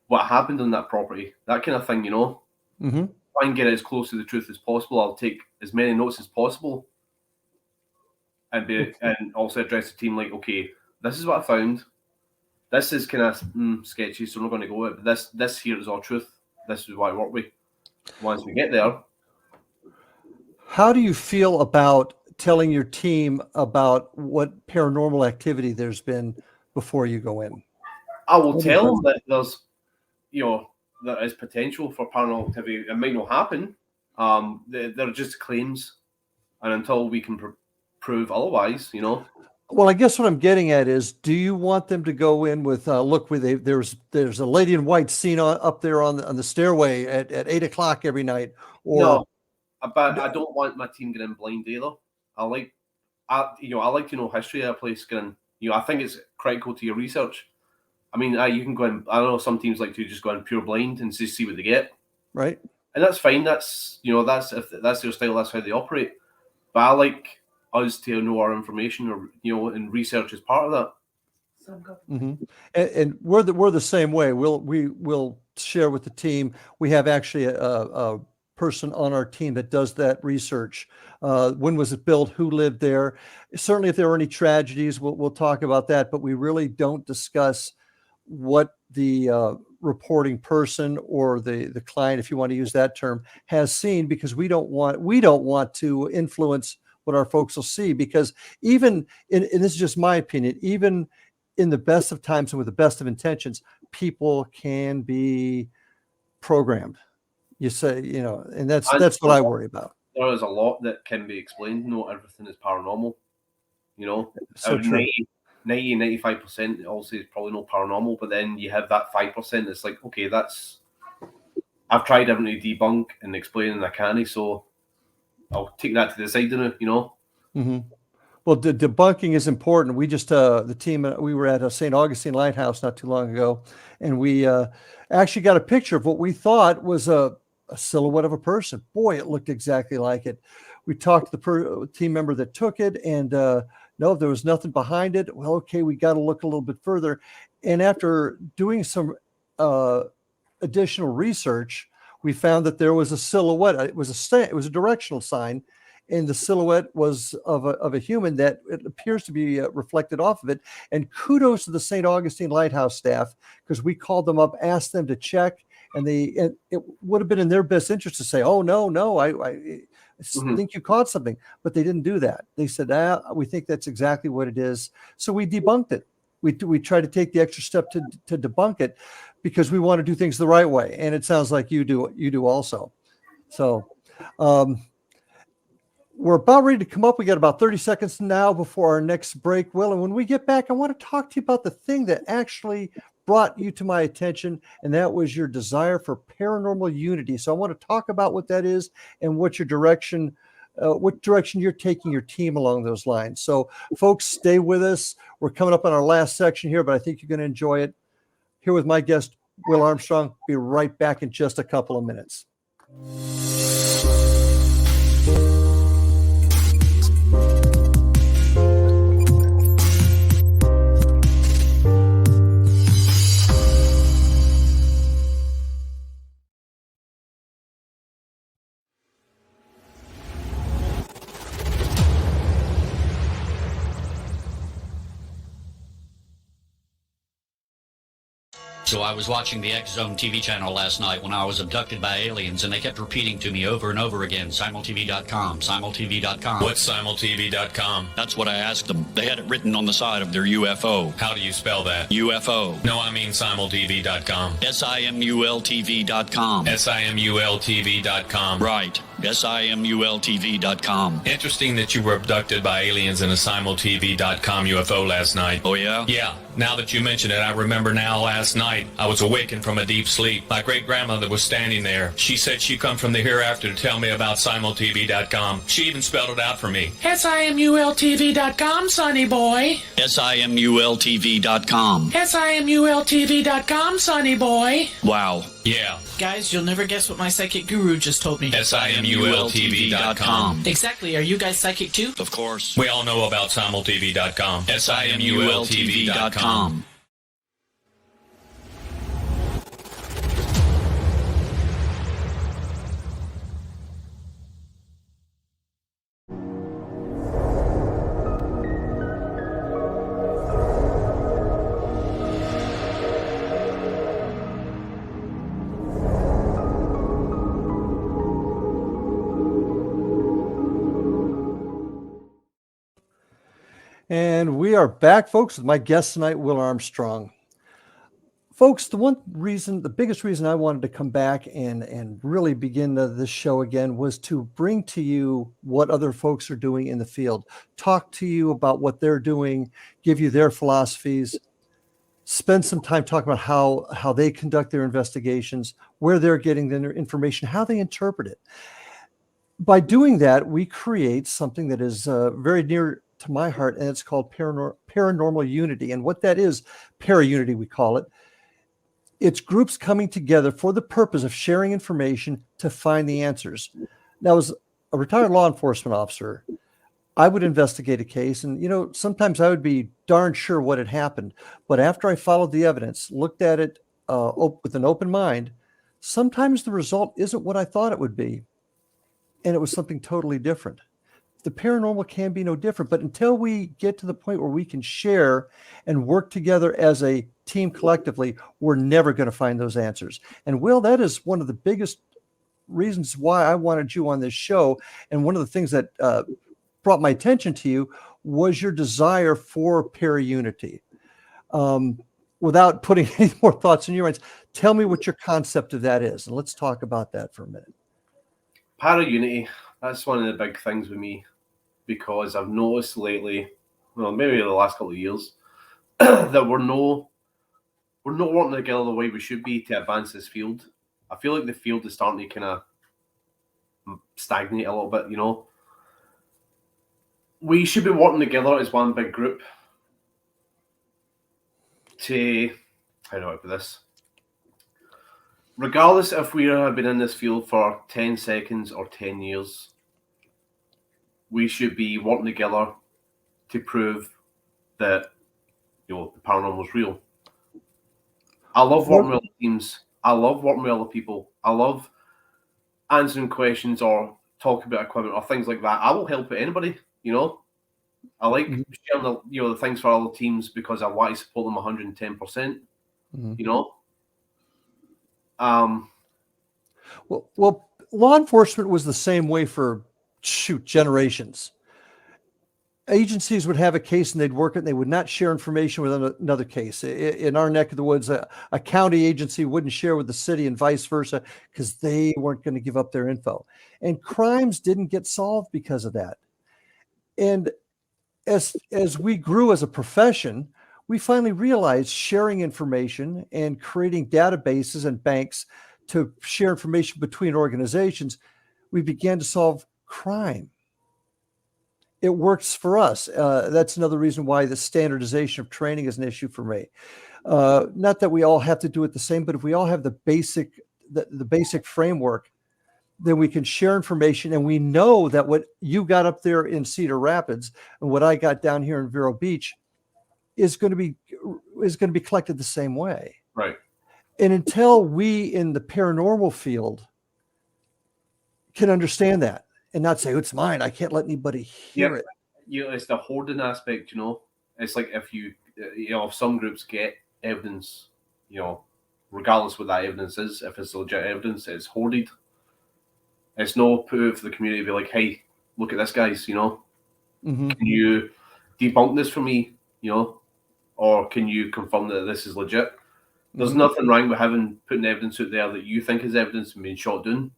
What happened on that property? That kind of thing, Mm-hmm. Try and get it as close to the truth as possible. I'll take as many notes as possible, and also address the team like, okay, this is what I found. This is kind of sketchy, so I'm not going to go with it. But this here is all truth. This is what I work with. Once we get there. How do you feel about telling your team about what paranormal activity there's been before you go in? I will tell them that there's, there is potential for paranormal activity. It might not happen. They're just claims, and until we can prove otherwise, you know. Well, I guess what I'm getting at is, do you want them to go in with look, there's a lady in white seen up there on the stairway at 8 o'clock every night, or No, but I don't want my team getting blind either. I like to know history of a place. I think it's critical to your research. I mean, you can go in. I know some teams like to just go in pure blind and just see what they get. Right. And that's fine. That's if that's their style, that's how they operate. But I like us to know our information, or and research is part of that. Mm-hmm. And we're the same way. We'll share with the team. We have actually a person on our team that does that research. When was it built? Who lived there? Certainly, if there are any tragedies, we'll talk about that. But we really don't discuss what the reporting person or the client, if you want to use that term, has seen, because we don't want to influence what our folks will see, because even and this is just my opinion, even in the best of times and with the best of intentions, people can be programmed. You say, and that's what I worry about. There is a lot that can be explained. Not everything is paranormal. So true. 95% also is probably not paranormal, but then you have that 5%. It's like, okay, I've tried everything to debunk and explain, and I can't, so I'll take that to the side of it, Mm-hmm. Well, debunking is important. We just, the team, we were at a St. Augustine Lighthouse not too long ago, and we actually got a picture of what we thought was a silhouette of a person. Boy, it looked exactly like it. We talked to the team member that took it, and no, there was nothing behind it. Well, okay, we got to look a little bit further. And after doing some additional research, we found that there was a silhouette. It was a directional sign, and the silhouette was of a human that it appears to be reflected off of it. And kudos to the St. Augustine Lighthouse staff, because we called them up, asked them to check, and it would have been in their best interest to say, "Oh no, I think you caught something," but they didn't do that. They said, "We think that's exactly what it is." So we debunked it. We try to take the extra step to debunk it, because we want to do things the right way, and it sounds like you do also. So we're about ready to come up. We got about 30 seconds now before our next break, Will. And when we get back, I want to talk to you about the thing that actually brought you to my attention, and that was your desire for paranormal unity. So I want to talk about what that is and what direction you're taking your team along those lines. So folks, stay with us. We're coming up on our last section here, but I think you're going to enjoy it. Here with my guest, Will Armstrong. Be right back in just a couple of minutes. So I was watching the X Zone TV channel last night when I was abducted by aliens, and they kept repeating to me over and over again, simultv.com, simultv.com. What's simultv.com? That's what I asked them. They had it written on the side of their UFO. How do you spell that? UFO. No, I mean simultv.com. simultv.com. simultv.com. Right. simultv.com. Interesting that you were abducted by aliens in a simultv.com UFO last night. Oh, yeah? Yeah. Now that you mention it, I remember now last night I was awakened from a deep sleep. My great-grandmother was standing there. She said she'd come from the hereafter to tell me about simultv.com. She even spelled it out for me. simultv.com, sonny boy. simultv.com. simultv.com, sonny boy. Wow. Yeah. Guys, you'll never guess what my psychic guru just told me. simultv.com. Exactly. Are you guys psychic too? Of course. We all know about simultv.com. simultv.com. And we are back, folks, with my guest tonight, Will Armstrong. Folks, the biggest reason I wanted to come back and really begin this show again was to bring to you what other folks are doing in the field, talk to you about what they're doing, give you their philosophies, spend some time talking about how they conduct their investigations, where they're getting their information, how they interpret it. By doing that, we create something that is very near to my heart, and it's called paranormal unity. And what that is, para-unity, we call it. It's groups coming together for the purpose of sharing information to find the answers. Now, as a retired law enforcement officer, I would investigate a case, and sometimes I would be darn sure what had happened. But after I followed the evidence, looked at it with an open mind, sometimes the result isn't what I thought it would be, and it was something totally different. The paranormal can be no different, but until we get to the point where we can share and work together as a team collectively, we're never going to find those answers. And Will, that is one of the biggest reasons why I wanted you on this show. And one of the things that brought my attention to you was your desire for para-unity. Without putting any more thoughts in your minds, tell me what your concept of that is, and let's talk about that for a minute. Para-unity, that's one of the big things with me, because I've noticed lately, well, maybe the last couple of years, that we're not working together the way we should be to advance this field. I feel like the field is starting to kind of stagnate a little bit, We should be working together as one big group to, how do I put this? Regardless if we have been in this field for 10 seconds or 10 years, we should be working together to prove that, the paranormal is real. I love working with other teams. I love working with other people. I love answering questions or talking about equipment or things like that. I will help with anybody, I like sharing the things for other teams because I want to support them 110%, Well, law enforcement was the same way for generations. Agencies would have a case and they'd work it and they would not share information with another case. In our neck of the woods, a county agency wouldn't share with the city and vice versa because they weren't going to give up their info. And crimes didn't get solved because of that. And as we grew as a profession, we finally realized sharing information and creating databases and banks to share information between organizations, we began to solve crime. It works for us. That's another reason why the standardization of training is an issue for me. Not that we all have to do it the same, but if we all have the basic framework, then we can share information. And we know that what you got up there in Cedar Rapids and what I got down here in Vero Beach is going to be collected the same way. Right. And until we in the paranormal field can understand that and not say, it's mine, I can't let anybody hear it. It's the hoarding aspect, It's like if if some groups get evidence, regardless what that evidence is, if it's legit evidence, it's hoarded. It's no put for the community to be like, hey, look at this, guys, Can you debunk this for me, or can you confirm that this is legit? There's nothing wrong with putting evidence out there that you think is evidence and being shot down,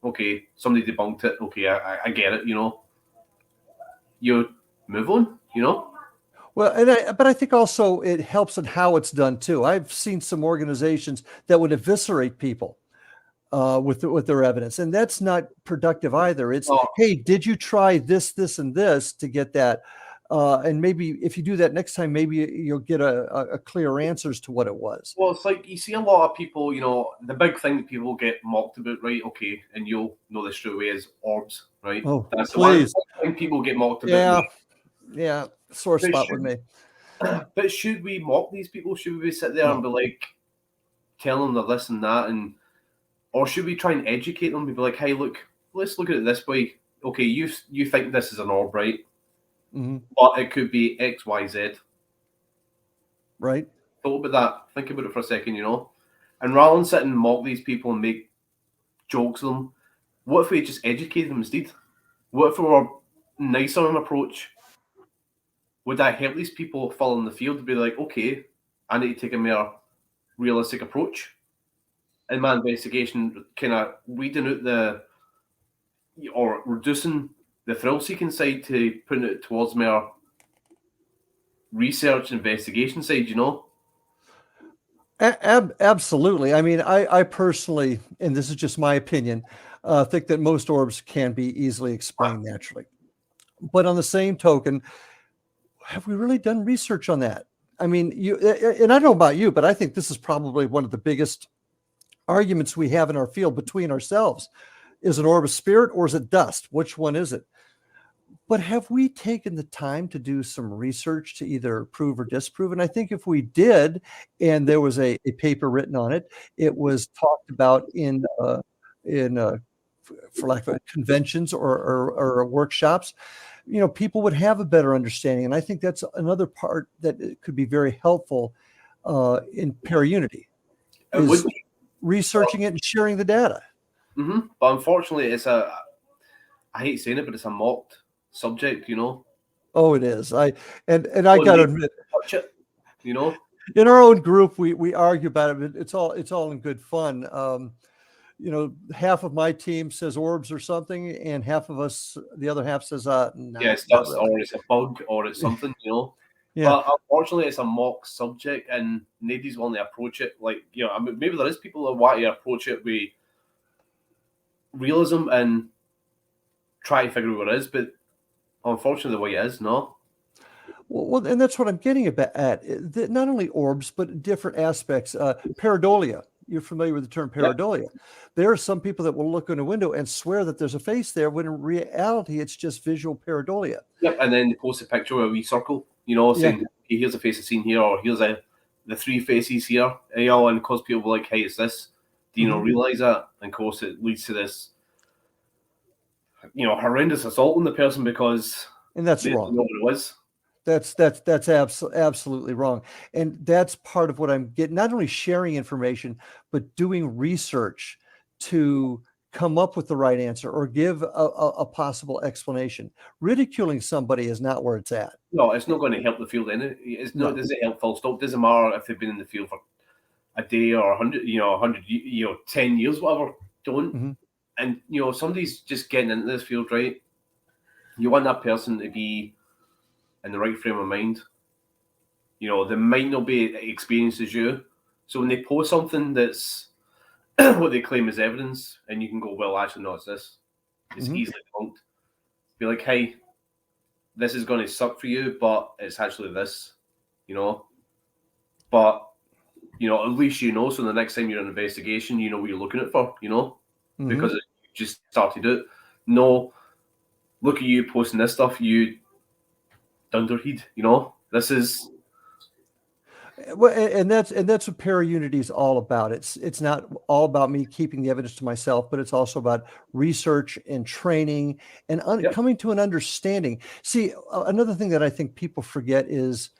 Okay, somebody debunked it. Okay, I get it, You move on, Well, but I think also it helps in how it's done too. I've seen some organizations that would eviscerate people with their evidence, and that's not productive either. It's, hey, did you try this, this, and this to get that? And maybe if you do that next time, maybe you'll get a clear answers to what it was. Well, it's like you see a lot of people, the big thing that people get mocked about, right? Okay, and you'll know this straight away is orbs, right? Oh, that's please. The one thing people get mocked about. Yeah, sore spot with me. But should we mock these people? Should we sit there and be like, telling them this and that, or should we try and educate them and be like, hey, look, let's look at it this way. Okay, you think this is an orb, right? But it could be X, Y, Z. Right. Thought about that. Think about it for a second, And rather than sit and mock these people and make jokes of them, what if we just educate them instead? What if we were nicer in approach? Would that help these people fall in the field to be like, okay, I need to take a more realistic approach in my investigation, kind of reading out or reducing the thrill-seeking side to putting it towards more research investigation side, Absolutely. I mean, I personally, and this is just my opinion, think that most orbs can be easily explained naturally. But on the same token, have we really done research on that? I mean, and I don't know about you, but I think this is probably one of the biggest arguments we have in our field between ourselves. Is an orb a spirit or is it dust? Which one is it? But have we taken the time to do some research to either prove or disprove? And I think if we did, and there was a paper written on it, it was talked about in for lack of conventions or workshops, people would have a better understanding. And I think that's another part that could be very helpful in Paraunity, is researching it and sharing the data. Mm-hmm. But unfortunately, I hate saying it, but it's a mocked subject, Oh, it is. I gotta admit, touch it, in our own group, we argue about it, but it's all in good fun. Half of my team says orbs or something, and the other half says, no, yeah, it's dust, really. Or it's a bug, or it's something, Yeah. But unfortunately, it's a mock subject, and nobody's willing to approach it. Like, I mean, maybe there is people that want to approach it with realism and try to figure out what it is, but unfortunately, the way it is, no. Well, and that's what I'm getting at. Not only orbs, but different aspects. Pareidolia. You're familiar with the term pareidolia. Yep. There are some people that will look in a window and swear that there's a face there, when in reality, it's just visual pareidolia. Yep, and then post a picture with a wee circle, saying, hey, here's a face I've seen here, or here's the 3 faces here, and of course people will be like, hey, it's this. Do you not realize that? And of course, it leads to this, horrendous assault on the person because that's wrong. Know what it was. That's absolutely wrong. And that's part of what I'm getting, not only sharing information, but doing research to come up with the right answer or give a possible explanation. Ridiculing somebody is not where it's at. No, it's not going to help the field in it. Does it help full stop? Doesn't matter if they've been in the field for a day or 100, 10 years, whatever. Don't. Mm-hmm. And, somebody's just getting into this field, right? You want that person to be in the right frame of mind. They might not be experienced as you. So when they post something that's what they claim is evidence, and you can go, well, actually, no, it's this. It's easily debunked. Be like, hey, this is going to suck for you, but it's actually this, But, at least so the next time you're in an investigation, you know what you're looking at for, because you just started it. No, look at you posting this stuff, you dunderhead, this is. Well, and that's what Paraunity is all about. It's not all about me keeping the evidence to myself, but it's also about research and training and coming to an understanding. See, another thing that I think people forget is,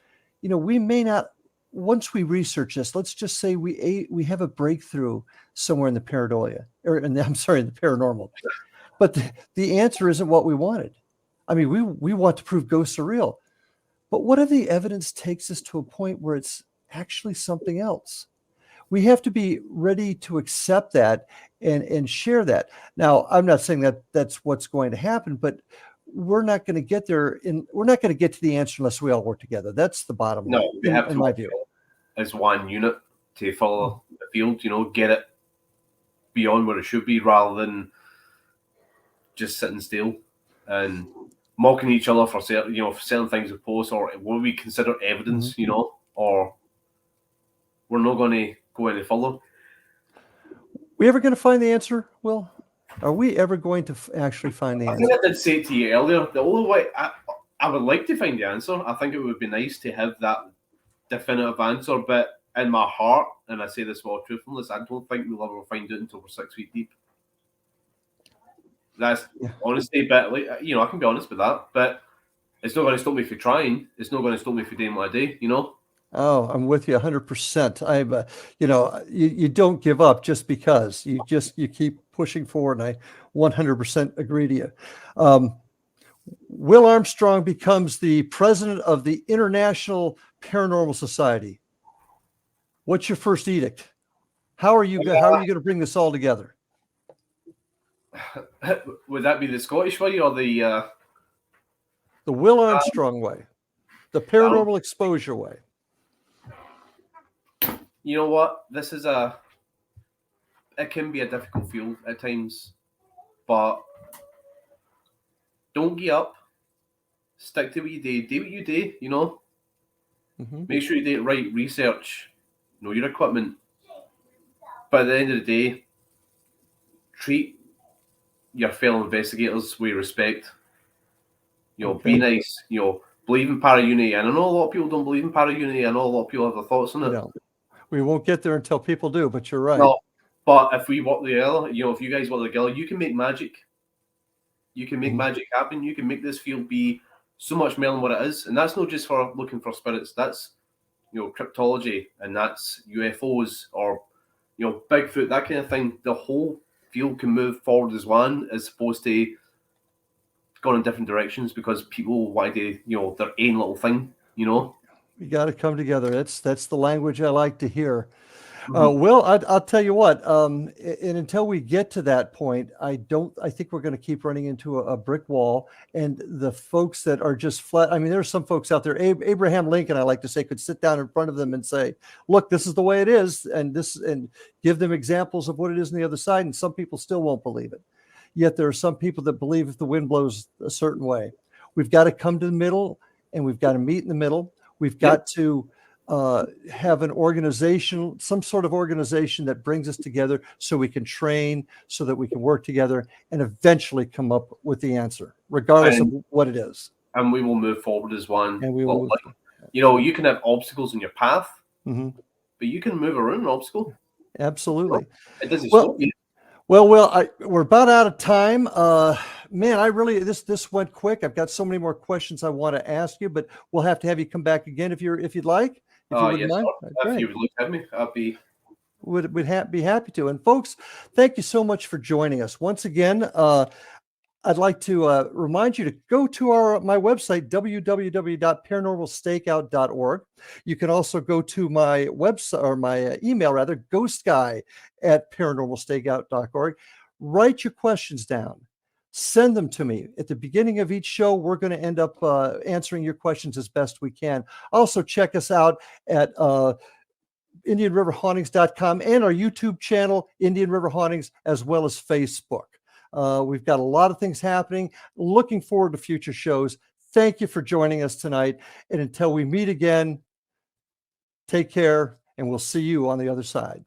we may not, once we research this, let's just say we have a breakthrough somewhere in the pareidolia, in the paranormal, but the answer isn't what we wanted. I mean, we want to prove ghosts are real, but what if the evidence takes us to a point where it's actually something else? We have to be ready to accept that and share that. Now, I'm not saying that that's what's going to happen, but we're not going to get there. We're not going to get to the answer unless we all work together. That's the bottom line. No, we have in my view, as one unit to follow the field. Get it beyond where it should be, rather than just sitting still and mocking each other for certain things we post or what we consider evidence. Or we're not going to go any further. We ever going to find the answer, Will? Are we ever going to actually find the answer? I think I did say to you earlier, the only way I would like to find the answer, I think it would be nice to have that definitive answer, but in my heart, and I say this with all truthfulness, I don't think we'll ever find it until we're 6 feet deep. That's honesty, but I can be honest with that, but it's not going to stop me from trying. It's not going to stop me from doing what I do, Oh, I'm with you 100%. You don't give up just because you keep pushing forward. And I 100% agree to you. Will Armstrong becomes the president of the International Paranormal Society. What's your first edict? How are you going to bring this all together? Would that be the Scottish way or the Will Armstrong way, the paranormal exposure way? You know what? This is it can be a difficult field at times, but don't give up. Stick to what you do what you do, you know. Mm-hmm. Make sure you do it right, research, know your equipment. But at the end of the day, treat your fellow investigators with respect. You know, be nice, you know, believe in para-unity. And I know a lot of people don't believe in para-unity. I know a lot of people have their thoughts on it. No, we won't get there until people do, but you're right. No, but if we work together, you know, if you guys work together, you can make magic. You can make magic happen. You can make this field be so much more than what it is. And that's not just for looking for spirits. That's, you know, cryptology, and that's UFOs or, you know, Bigfoot, that kind of thing. The whole field can move forward as one, as opposed to going in different directions because people want to do, you know, their own little thing, you know. We got to come together. That's the language I like to hear. Will, I'll tell you what, and until we get to that point, I think we're going to keep running into a brick wall. And the folks that are just flat, I mean, there are some folks out there, Abraham Lincoln, I like to say, could sit down in front of them and say, look, this is the way it is, and give them examples of what it is on the other side. And some people still won't believe it. Yet there are some people that believe if the wind blows a certain way. We've got to come to the middle, and we've got to meet in the middle. We've got to have an organization, some sort of organization that brings us together so we can train, so that we can work together and eventually come up with the answer, regardless of what it is. And we will move forward as one. And we will. You know, you can have obstacles in your path, but you can move around an obstacle. Absolutely. It doesn't stop you. Well, we're about out of time. Man, this went quick. I've got so many more questions I want to ask you, but we'll have to have you come back again if you'd like. If you wouldn't mind. If you would look at me, I'd be. We'd be happy to. And folks, thank you so much for joining us once again. I'd like to remind you to go to my website, www.paranormalstakeout.org. You can also go to my website, or my email rather, ghostguy@paranormalstakeout.org. Write your questions down. Send them to me. At the beginning of each show, we're going to end up answering your questions as best we can. Also, check us out at IndianRiverHauntings.com and our YouTube channel, Indian River Hauntings, as well as Facebook. We've got a lot of things happening. Looking forward to future shows. Thank you for joining us tonight. And until we meet again, take care, and we'll see you on the other side.